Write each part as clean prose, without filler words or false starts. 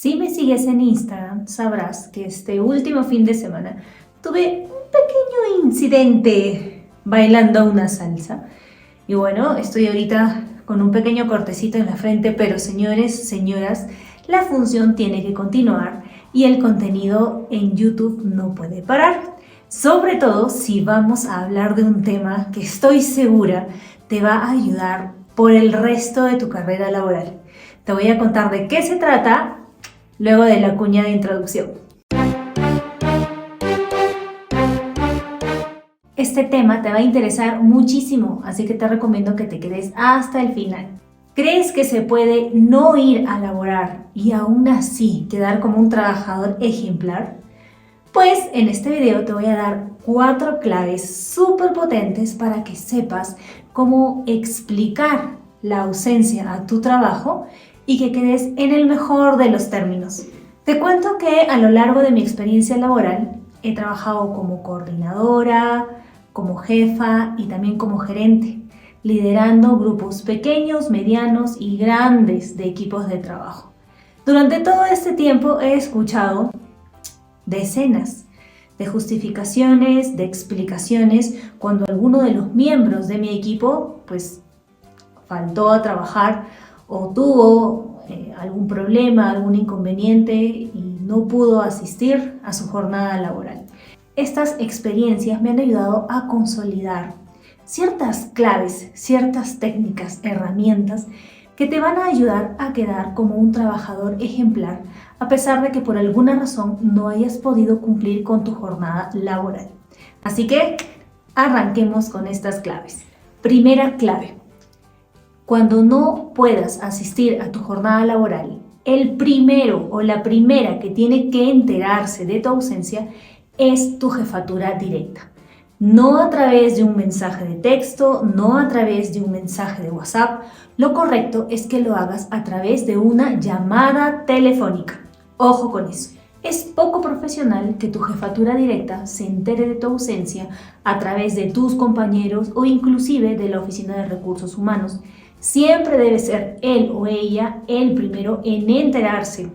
Si me sigues en Instagram, sabrás que este último fin de semana tuve un pequeño incidente bailando una salsa. Y bueno, estoy ahorita con un pequeño cortecito en la frente, pero señores, señoras, la función tiene que continuar y el contenido en YouTube no puede parar. Sobre todo si vamos a hablar de un tema que estoy segura te va a ayudar por el resto de tu carrera laboral. Te voy a contar de qué se trata luego de la cuña de introducción. Este tema te va a interesar muchísimo, así que te recomiendo que te quedes hasta el final. ¿Crees que se puede no ir a laborar y aún así quedar como un trabajador ejemplar? Pues en este video te voy a dar 4 claves súper potentes para que sepas cómo explicar la ausencia a tu trabajo y que quedes en el mejor de los términos. Te cuento que a lo largo de mi experiencia laboral he trabajado como coordinadora, como jefa y también como gerente, liderando grupos pequeños, medianos y grandes de equipos de trabajo. Durante todo este tiempo he escuchado decenas de justificaciones, de explicaciones cuando alguno de los miembros de mi equipo faltó a trabajar o tuvo algún problema, algún inconveniente y no pudo asistir a su jornada laboral. Estas experiencias me han ayudado a consolidar ciertas claves, ciertas técnicas, herramientas que te van a ayudar a quedar como un trabajador ejemplar a pesar de que por alguna razón no hayas podido cumplir con tu jornada laboral. Así que arranquemos con estas claves. Primera clave: cuando no puedas asistir a tu jornada laboral, el primero o la primera que tiene que enterarse de tu ausencia es tu jefatura directa. No a través de un mensaje de texto, no a través de un mensaje de WhatsApp. Lo correcto es que lo hagas a través de una llamada telefónica. Ojo con eso. Es poco profesional que tu jefatura directa se entere de tu ausencia a través de tus compañeros o inclusive de la Oficina de Recursos Humanos. Siempre debe ser él o ella el primero en enterarse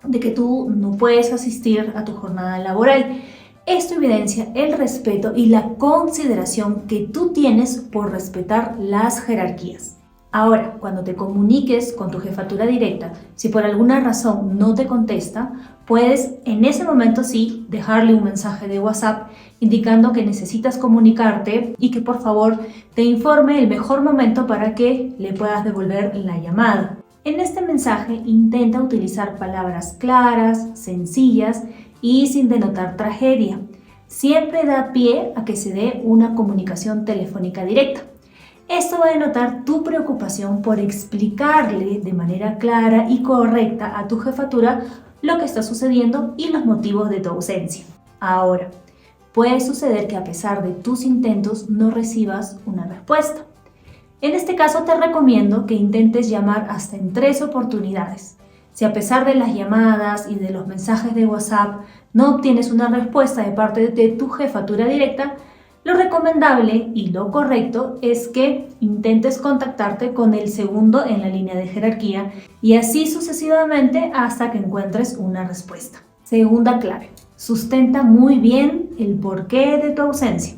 de que tú no puedes asistir a tu jornada laboral. Esto evidencia el respeto y la consideración que tú tienes por respetar las jerarquías. Ahora, cuando te comuniques con tu jefatura directa, si por alguna razón no te contesta, puedes en ese momento sí dejarle un mensaje de WhatsApp indicando que necesitas comunicarte y que por favor te informe el mejor momento para que le puedas devolver la llamada. En este mensaje intenta utilizar palabras claras, sencillas y sin denotar tragedia. Siempre da pie a que se dé una comunicación telefónica directa. Esto va a denotar tu preocupación por explicarle de manera clara y correcta a tu jefatura lo que está sucediendo y los motivos de tu ausencia. Ahora, puede suceder que a pesar de tus intentos no recibas una respuesta. En este caso te recomiendo que intentes llamar hasta en 3 oportunidades. Si a pesar de las llamadas y de los mensajes de WhatsApp no obtienes una respuesta de parte de tu jefatura directa, lo recomendable y lo correcto es que intentes contactarte con el segundo en la línea de jerarquía y así sucesivamente hasta que encuentres una respuesta. Segunda clave: sustenta muy bien el porqué de tu ausencia.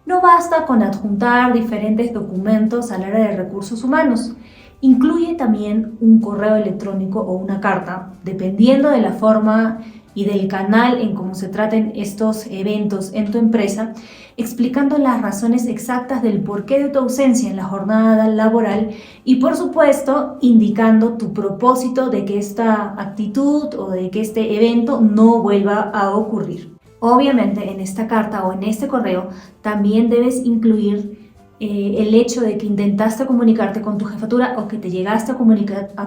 No basta con adjuntar diferentes documentos al área de recursos humanos. Incluye también un correo electrónico o una carta, dependiendo de la forma y del canal en cómo se traten estos eventos en tu empresa, explicando las razones exactas del porqué de tu ausencia en la jornada laboral y, por supuesto, indicando tu propósito de que esta actitud o de que este evento no vuelva a ocurrir. Obviamente, en esta carta o en este correo también debes incluir el hecho de que intentaste comunicarte con tu jefatura o que te llegaste a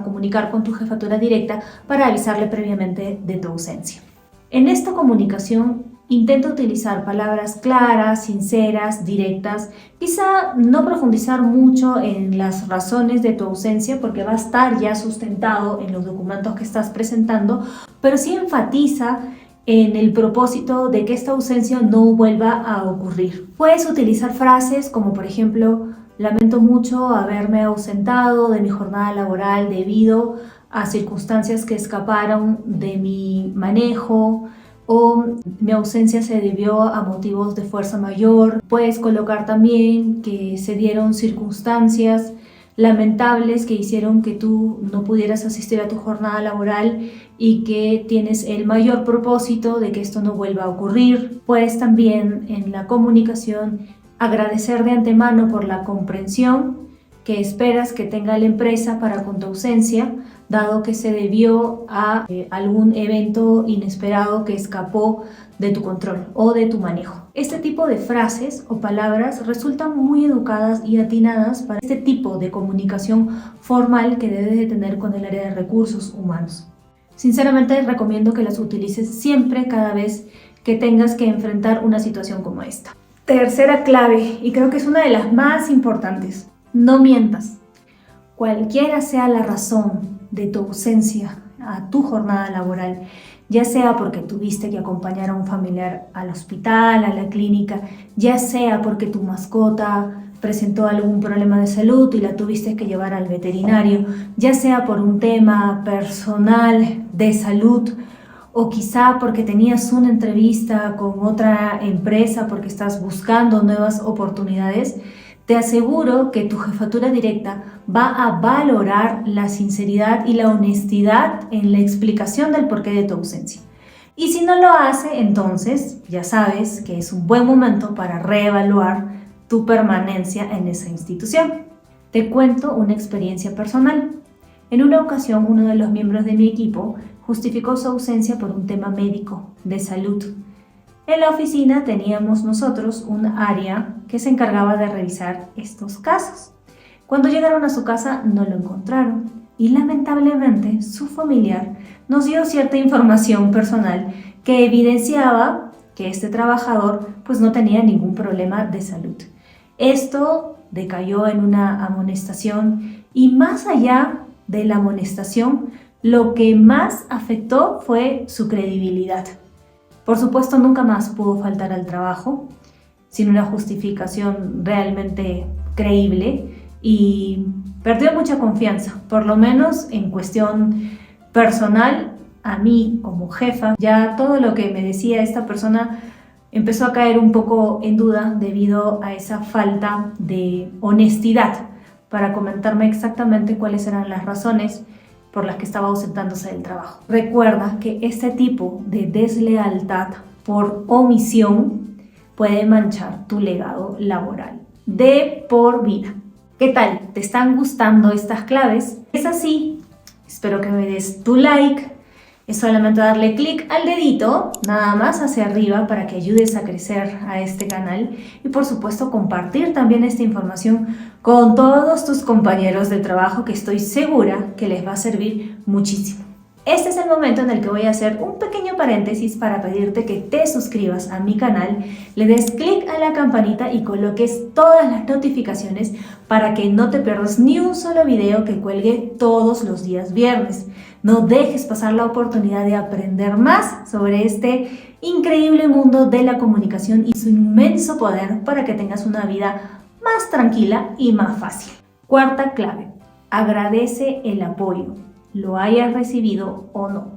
comunicar con tu jefatura directa para avisarle previamente de tu ausencia. En esta comunicación intenta utilizar palabras claras, sinceras, directas. Quizá no profundizar mucho en las razones de tu ausencia porque va a estar ya sustentado en los documentos que estás presentando, pero sí enfatiza en el propósito de que esta ausencia no vuelva a ocurrir. Puedes utilizar frases como por ejemplo: lamento mucho haberme ausentado de mi jornada laboral debido a circunstancias que escaparon de mi manejo o mi ausencia se debió a motivos de fuerza mayor. Puedes colocar también que se dieron circunstancias lamentables que hicieron que tú no pudieras asistir a tu jornada laboral y que tienes el mayor propósito de que esto no vuelva a ocurrir. Puedes también en la comunicación agradecer de antemano por la comprensión que esperas que tenga la empresa para con tu ausencia, dado que se debió a algún evento inesperado que escapó de tu control o de tu manejo. Este tipo de frases o palabras resultan muy educadas y atinadas para este tipo de comunicación formal que debes de tener con el área de recursos humanos. Sinceramente recomiendo que las utilices siempre, cada vez que tengas que enfrentar una situación como esta. Tercera clave, y creo que es una de las más importantes: no mientas. Cualquiera sea la razón de tu ausencia a tu jornada laboral, ya sea porque tuviste que acompañar a un familiar al hospital, a la clínica, ya sea porque tu mascota presentó algún problema de salud y la tuviste que llevar al veterinario, ya sea por un tema personal de salud o quizá porque tenías una entrevista con otra empresa porque estás buscando nuevas oportunidades, te aseguro que tu jefatura directa va a valorar la sinceridad y la honestidad en la explicación del porqué de tu ausencia. Y si no lo hace, entonces ya sabes que es un buen momento para reevaluar tu permanencia en esa institución. Te cuento una experiencia personal. En una ocasión, uno de los miembros de mi equipo justificó su ausencia por un tema médico, de salud. En la oficina teníamos nosotros un área que se encargaba de revisar estos casos. Cuando llegaron a su casa no lo encontraron y lamentablemente su familiar nos dio cierta información personal que evidenciaba que este trabajador pues no tenía ningún problema de salud. Esto decayó en una amonestación y más allá de la amonestación, lo que más afectó fue su credibilidad. Por supuesto, nunca más pudo faltar al trabajo sin una justificación realmente creíble y perdió mucha confianza, por lo menos en cuestión personal. A mí como jefa, ya todo lo que me decía esta persona empezó a caer un poco en duda debido a esa falta de honestidad para comentarme exactamente cuáles eran las razones por las que estaba ausentándose del trabajo. Recuerda que este tipo de deslealtad por omisión puede manchar tu legado laboral de por vida. ¿Qué tal? ¿Te están gustando estas claves? Es así, espero que me des tu like. Es solamente darle clic al dedito, nada más hacia arriba, para que ayudes a crecer a este canal y por supuesto compartir también esta información con todos tus compañeros de trabajo, que estoy segura que les va a servir muchísimo. Este es el momento en el que voy a hacer un pequeño paréntesis para pedirte que te suscribas a mi canal, le des clic a la campanita y coloques todas las notificaciones para que no te pierdas ni un solo video que cuelgue todos los días viernes. No dejes pasar la oportunidad de aprender más sobre este increíble mundo de la comunicación y su inmenso poder para que tengas una vida más tranquila y más fácil. Cuarta clave: agradece el apoyo, lo hayas recibido o no.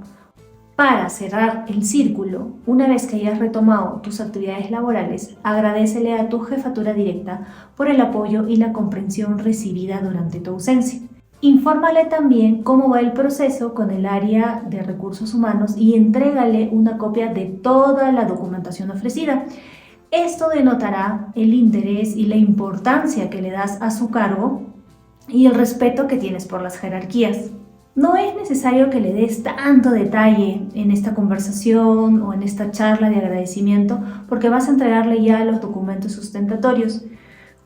Para cerrar el círculo, una vez que hayas retomado tus actividades laborales, agradécele a tu jefatura directa por el apoyo y la comprensión recibida durante tu ausencia. Infórmale también cómo va el proceso con el área de recursos humanos y entrégale una copia de toda la documentación ofrecida. Esto denotará el interés y la importancia que le das a su cargo y el respeto que tienes por las jerarquías. No es necesario que le des tanto detalle en esta conversación o en esta charla de agradecimiento, porque vas a entregarle ya los documentos sustentatorios.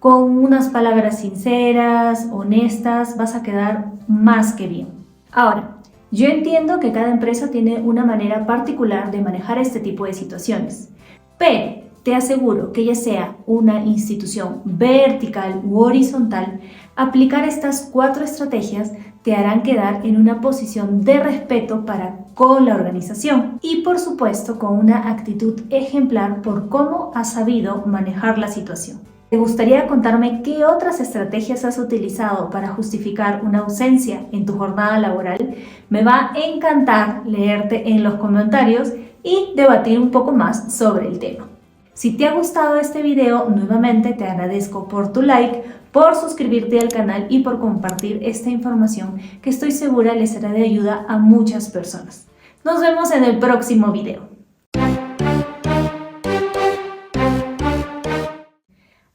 Con unas palabras sinceras, honestas, vas a quedar más que bien. Ahora, yo entiendo que cada empresa tiene una manera particular de manejar este tipo de situaciones, pero te aseguro que ya sea una institución vertical u horizontal, aplicar estas 4 estrategias te harán quedar en una posición de respeto para con la organización y por supuesto con una actitud ejemplar por cómo has sabido manejar la situación. ¿Te gustaría contarme qué otras estrategias has utilizado para justificar una ausencia en tu jornada laboral? Me va a encantar leerte en los comentarios y debatir un poco más sobre el tema. Si te ha gustado este video, nuevamente te agradezco por tu like, por suscribirte al canal y por compartir esta información que estoy segura les será de ayuda a muchas personas. Nos vemos en el próximo video.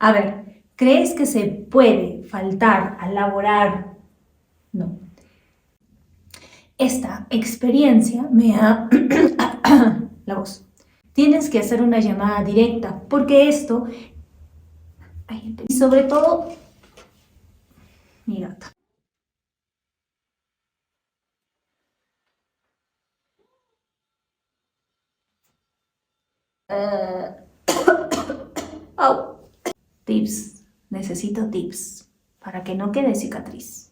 A ver, ¿crees que se puede faltar a laborar? No. Esta experiencia me ha... la voz. Tienes que hacer una llamada directa porque esto... Y sobre todo... Mi gata. Au. Tips. Necesito tips para que no quede cicatriz.